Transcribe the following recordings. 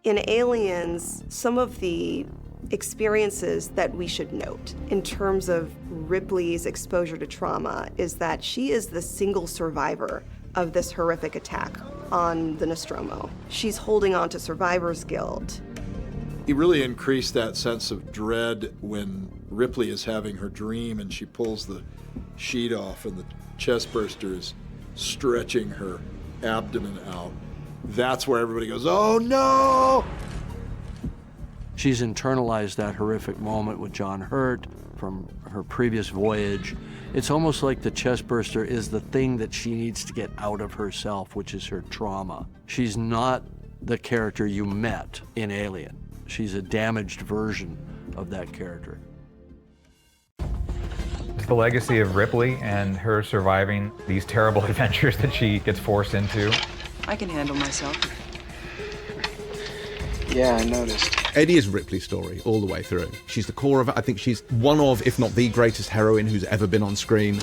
In Aliens, some of the experiences that we should note in terms of Ripley's exposure to trauma is that she is the single survivor of this horrific attack on the Nostromo. She's holding on to survivor's guilt. He really increased that sense of dread when Ripley is having her dream and she pulls the sheet off and the chest burster is stretching her abdomen out. That's where everybody goes, oh no! She's internalized that horrific moment with John Hurt from her previous voyage. It's almost like the chest burster is the thing that she needs to get out of herself, which is her trauma. She's not the character you met in Alien. She's a damaged version of that character. It's the legacy of Ripley and her surviving these terrible adventures that she gets forced into. I can handle myself. Yeah, I noticed. Eddie is Ripley's story all the way through. She's the core of it. I think she's one of, if not the greatest heroine who's ever been on screen.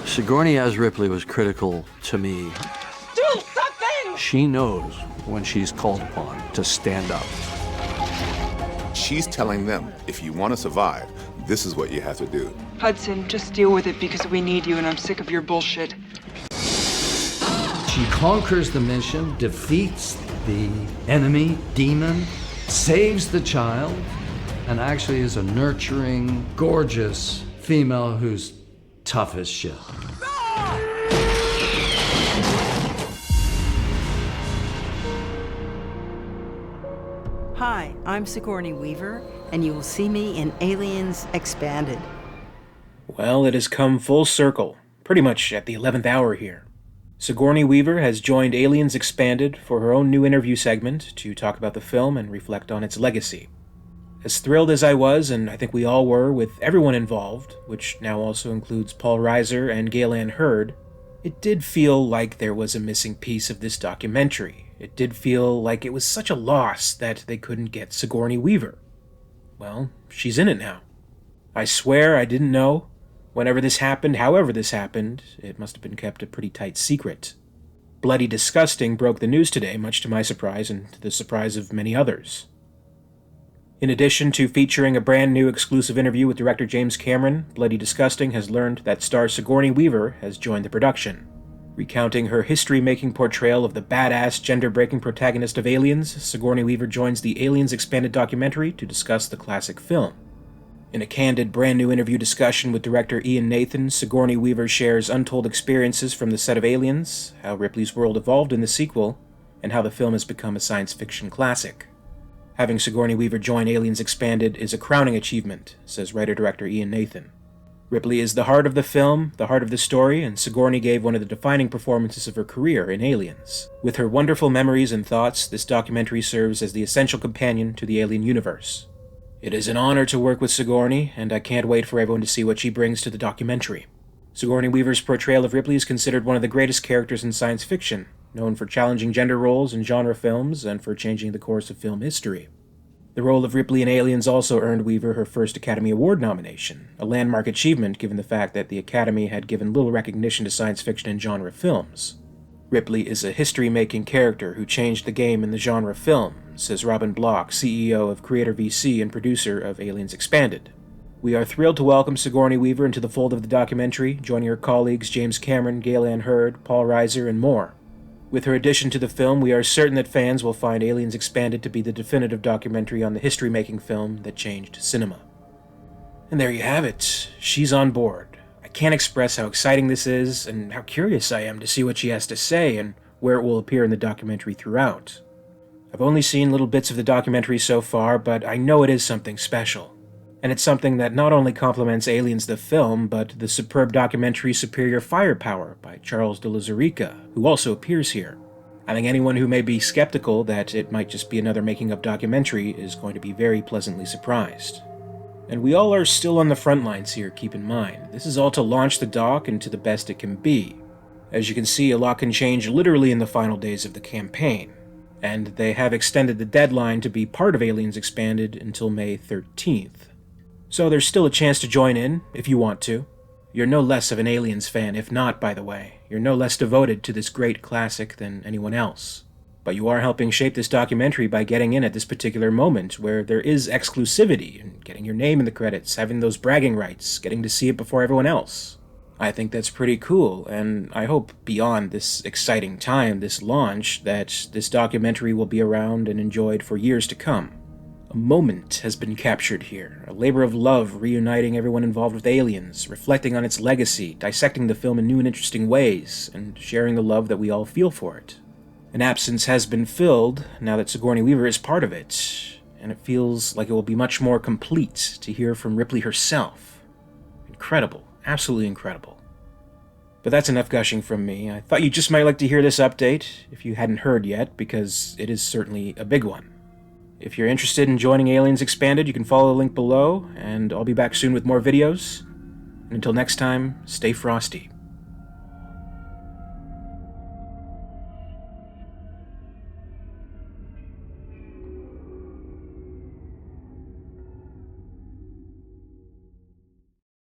Sigourney as Ripley was critical to me. Do something! She knows when she's called upon to stand up. She's telling them, if you want to survive, this is what you have to do. Hudson, just deal with it because we need you and I'm sick of your bullshit. She conquers the mission, defeats the enemy, demon, saves the child, and actually is a nurturing, gorgeous female who's tough as shit. Hi, I'm Sigourney Weaver, and you will see me in Aliens Expanded. Well, it has come full circle, pretty much at the 11th hour here. Sigourney Weaver has joined Aliens Expanded for her own new interview segment to talk about the film and reflect on its legacy. As thrilled as I was, and I think we all were, with everyone involved, which now also includes Paul Reiser and Gale-Anne Hurd, it did feel like there was a missing piece of this documentary. It did feel like it was such a loss that they couldn't get Sigourney Weaver. Well, she's in it now. I swear I didn't know. Whenever this happened, however this happened, it must have been kept a pretty tight secret. Bloody Disgusting broke the news today, much to my surprise and to the surprise of many others. In addition to featuring a brand new exclusive interview with director James Cameron, Bloody Disgusting has learned that star Sigourney Weaver has joined the production. Recounting her history-making portrayal of the badass, gender-breaking protagonist of Aliens, Sigourney Weaver joins the Aliens Expanded documentary to discuss the classic film. In a candid, brand-new interview discussion with director Ian Nathan, Sigourney Weaver shares untold experiences from the set of Aliens, how Ripley's world evolved in the sequel, and how the film has become a science fiction classic. Having Sigourney Weaver join Aliens Expanded is a crowning achievement, says writer-director Ian Nathan. Ripley is the heart of the film, the heart of the story, and Sigourney gave one of the defining performances of her career in Aliens. With her wonderful memories and thoughts, this documentary serves as the essential companion to the Alien universe. It is an honor to work with Sigourney, and I can't wait for everyone to see what she brings to the documentary. Sigourney Weaver's portrayal of Ripley is considered one of the greatest characters in science fiction, known for challenging gender roles in genre films and for changing the course of film history. The role of Ripley in Aliens also earned Weaver her first Academy Award nomination, a landmark achievement given the fact that the Academy had given little recognition to science fiction and genre films. Ripley is a history-making character who changed the game in the genre film, says Robin Block, CEO of Creator VC and producer of Aliens Expanded. We are thrilled to welcome Sigourney Weaver into the fold of the documentary, joining her colleagues James Cameron, Gale-Anne Hurd, Paul Reiser, and more. With her addition to the film, we are certain that fans will find Aliens Expanded to be the definitive documentary on the history-making film that changed cinema. And there you have it. She's on board. I can't express how exciting this is, and how curious I am to see what she has to say and where it will appear in the documentary throughout. I've only seen little bits of the documentary so far, but I know it is something special. And it's something that not only complements Aliens the film, but the superb documentary Superior Firepower by Charles de Lauzirika, who also appears here. I think anyone who may be skeptical that it might just be another making-up documentary is going to be very pleasantly surprised. And we all are still on the front lines here, keep in mind. This is all to launch the doc into the best it can be. As you can see, a lot can change literally in the final days of the campaign. And they have extended the deadline to be part of Aliens Expanded until May 13th. So there's still a chance to join in, if you want to. You're no less of an Aliens fan, if not, by the way. You're no less devoted to this great classic than anyone else. But you are helping shape this documentary by getting in at this particular moment where there is exclusivity and getting your name in the credits, having those bragging rights, getting to see it before everyone else. I think that's pretty cool, and I hope beyond this exciting time, this launch, that this documentary will be around and enjoyed for years to come. A moment has been captured here, a labor of love reuniting everyone involved with Aliens, reflecting on its legacy, dissecting the film in new and interesting ways, and sharing the love that we all feel for it. An absence has been filled now that Sigourney Weaver is part of it, and it feels like it will be much more complete to hear from Ripley herself. Incredible, absolutely incredible. But that's enough gushing from me. I thought you just might like to hear this update, if you hadn't heard yet, because it is certainly a big one. If you're interested in joining Aliens Expanded, you can follow the link below, and I'll be back soon with more videos. And until next time, stay frosty.